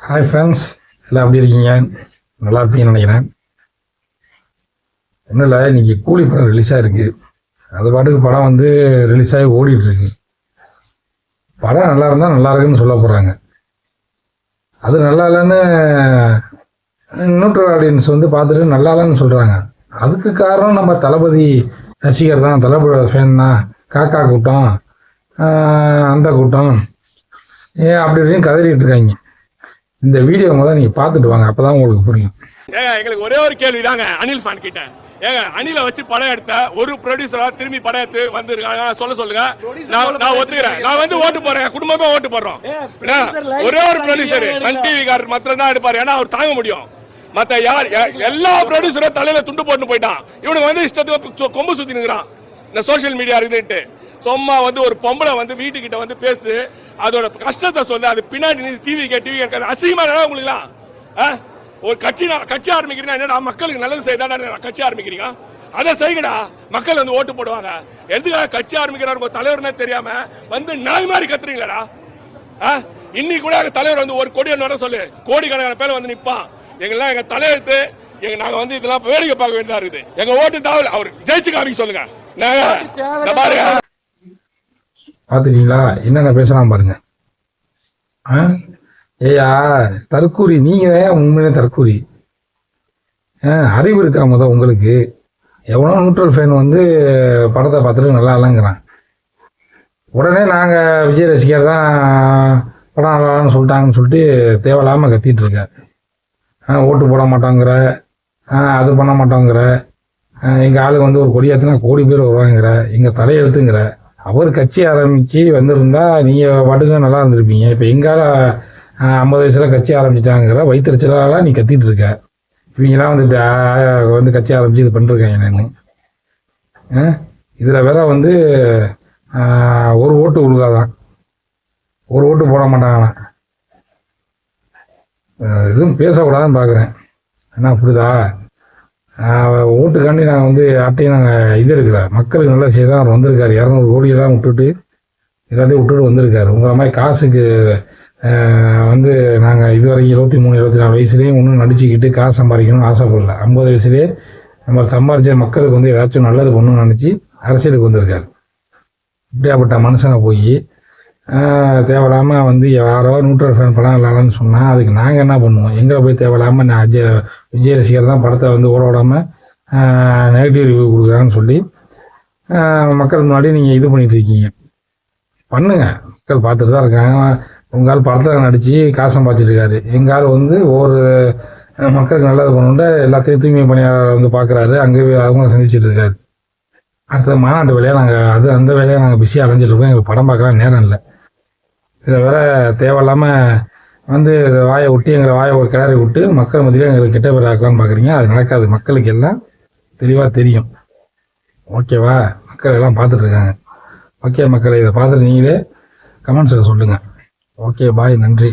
Hi friends, எல்லாம் எப்படி இருக்கீங்க? நல்லா இருப்பீங்கன்னு நினைக்கிறேன். ஒன்றும் இல்லை, இன்றைக்கி கூலி படம் ரிலீஸ் ஆகிருக்கு. அது பாட்டுக்கு படம் வந்து ரிலீஸ் ஆகி ஓடிட்டுருக்கு. படம் நல்லா இருந்தால் நல்லா இருக்குன்னு சொல்ல போகிறாங்க. அது நல்லா இல்லைன்னு நியூட்ரல் ஆடியன்ஸ் வந்து பார்த்துட்டு நல்லா இல்லைன்னு சொல்கிறாங்க. அதுக்கு காரணம் நம்ம தளபதி ரசிகர் தான், தளபதி ஃபேன் தான். காக்கா கூட்டம், அந்த கூட்டம் அப்படி இப்படின்னு கதறிட்டு இருக்காங்க. இந்த வீடியோ முதல்ல நீங்க பார்த்துட்டு வாங்க, அப்பதான் உங்களுக்கு புரியும். ஏங்க எங்களுக்கு ஒரே ஒரு கேள்வி தாங்க அனில் ஃபேன் கிட்ட. ஏங்க அனிலை வச்சு படம் எடுத்த ஒரு ப்ரொடியூசரா திரும்பி படம் எடுத்து வந்துருக்காங்க சொல்லுங்க. நான் ஒத்துக்கிறேன், நான் வந்து ஓட்டு போறேன், குடும்பமே ஓட்டு போடுறோம். ஒரே ஒரு ப்ரொடியூசர் சன் டிவி காரர் மாத்திரம் தான் எடுப்பாரு, ஏன்னா அவர் தாங்க முடியும். மத்த யார் எல்லா ப்ரொடியூசரும் தலையில துண்டு போட்டு போயிட்டான். இவனுக்கு வந்து இஷ்டத்துக்கு கொம்பு சுத்தி நிற்கிறான். இந்த சோசியல் மீடியா இருக்குதுன்ட்டு சும்மா வந்து ஒரு பொம்பளை வந்து வீட்டுக்கிட்ட வந்து பேசு, அதோட கஷ்டத்தை சொல்லு, அது பின்னாடி டிவி அசிங்கமா உங்களுக்குலாம். ஒரு கட்சி ஆரம்பிக்கிறீங்க, என்னடா மக்களுக்கு நல்லது செய்தாடா கட்சி ஆரம்பிக்கிறீங்க, அதை செய்யுங்கடா. மக்கள் வந்து ஓட்டு போடுவாங்க. எதுக்காக கட்சி ஆரம்பிக்கிறாரு உங்க தலைவர்னே தெரியாம வந்து நாய் மாதிரி கத்துறீங்களா? இன்னைக்கு கூட எங்க தலைவர் வந்து ஒரு கோடி வர சொல்லு, கோடிக்கணக்கான பேர் வந்து நிப்பான். எங்கெல்லாம் எங்க தலையெடுத்து நாங்க வந்து இதெல்லாம் வேடிக்கை பார்க்க வேண்டியதா இருக்குது. எங்க ஓட்டு தாவல் அவர் ஜெயிச்சு காமிக்க சொல்லுங்க. பாத்துட்டீங்களா என்னென்ன பேசலாம் பாருங்க. ஏயா தற்கூரி, நீங்க உண்மையிலே தற்கூரி. அறிவு இருக்கா முத உங்களுக்கு? எவனோ நியூட்ரல் ஃபேன் வந்து படத்தை பார்த்துட்டு நல்லா இல்லைங்கிறான். உடனே நாங்கள் விஜய் ரசிகர் தான் படம் நல்லான்னு சொல்லிட்டாங்கன்னு சொல்லிட்டு தேவையில்லாமல் கத்திட்டு இருக்க. ஓட்டு போட மாட்டோங்கிற, அது பண்ண மாட்டோங்கிற, எங்கள் ஆளுக்கு வந்து ஒரு கொடியாத்துனா கோடி பேர் வருவாங்கிற, எங்கள் தலையெழுத்துங்கிற. அவர் கட்சி ஆரம்பித்து வந்திருந்தா நீங்கள் பாட்டுங்க நல்லா இருந்திருப்பீங்க. இப்போ எங்கால 50 வயசுல கட்சி ஆரம்பிச்சிட்டாங்கிற வயிற்றுச்சலாலாம் நீ கத்திட்டு இருக்க. இவங்கெல்லாம் வந்து இப்படி வந்து கட்சி ஆரம்பித்து இது பண்ணிருக்காங்க. என்னன்னு இதில் வேற வந்து ஒரு ஓட்டு உழுகாதான், ஒரு ஓட்டு போட மாட்டாங்களாம். எதுவும் பேசக்கூடாதுன்னு பார்க்குறேன். என்ன புரியுதா? ஓட்டுக்காண்டி நாங்கள் வந்து யார்ட்டையும் நாங்கள் இது எடுக்கல. மக்களுக்கு நல்லா செய்தான் அவர் வந்திருக்காரு. 200 கோடியெல்லாம் விட்டுட்டு எல்லாத்தையும் விட்டுட்டு வந்திருக்காரு. உங்களை மாதிரி காசுக்கு வந்து நாங்கள் இதுவரைக்கும் 23, 24 வயசுலேயும் ஒன்றும் நடிச்சுக்கிட்டு காசு சம்பாதிக்கணும்னு ஆசைப்படல. 50 வயசுலேயே நம்ம சம்பாதிச்ச மக்களுக்கு வந்து ஏதாச்சும் நல்லது பண்ணணும்னு நினச்சி அரசியலுக்கு வந்திருக்காரு. இப்படியாப்பட்ட மனுஷனை போய் தேவையில்லாமல் வந்து யாரோ நியூட்ரல் ஃபேன் படம் இல்லான்னு சொன்னால் அதுக்கு நாங்கள் என்ன பண்ணுவோம்? எங்கே போய் தேவையில்லாமல் நான் விஜய் ரசிகர் தான் படத்தை வந்து ஓட விடாமல் நெகட்டிவ் ரிவ்யூ கொடுக்குறான்னு சொல்லி மக்கள் முன்னாடி நீங்கள் இது பண்ணிட்டு இருக்கீங்க. பண்ணுங்க, மக்கள் பார்த்துட்டு தான் இருக்காங்க. உங்களால் படத்தில் நடித்து காசு சம்பாதிச்சிட்டு இருக்காரு. எங்கால் வந்து ஒவ்வொரு மக்களுக்கு நல்லது பண்ணணுன்ற எல்லாத்தையும் தூய்மை பணியாளர் வந்து பார்க்குறாரு. அங்கே அவங்க சந்திச்சுட்டு இருக்காரு. அடுத்த மாநாட்டு வேலையை நாங்கள் அந்த வேலையை நாங்கள் பிஸியாக அலைஞ்சிட்டு இருக்கோம். எங்களுக்கு படம் பார்க்கலாம் நேரம் இல்லை. இதை வேற தேவையில்லாமல் வந்து வாயை விட்டு எங்களை வாயை ஒரு கிளறி விட்டு மக்கள் மத்தியில் எங்களுக்கு கெட்ட பேர் ஆக்கலாம்னு பார்க்குறீங்க. அது நடக்காது. மக்களுக்கு எல்லாம் தெளிவாக தெரியும். ஓகேவா? மக்கள் எல்லாம் பார்த்துட்டு இருக்காங்க. ஓகே மக்களை, இதை பார்த்துட்டு நீங்களே கமெண்ட்ஸில் சொல்லுங்கள். ஓகே, பாய், நன்றி.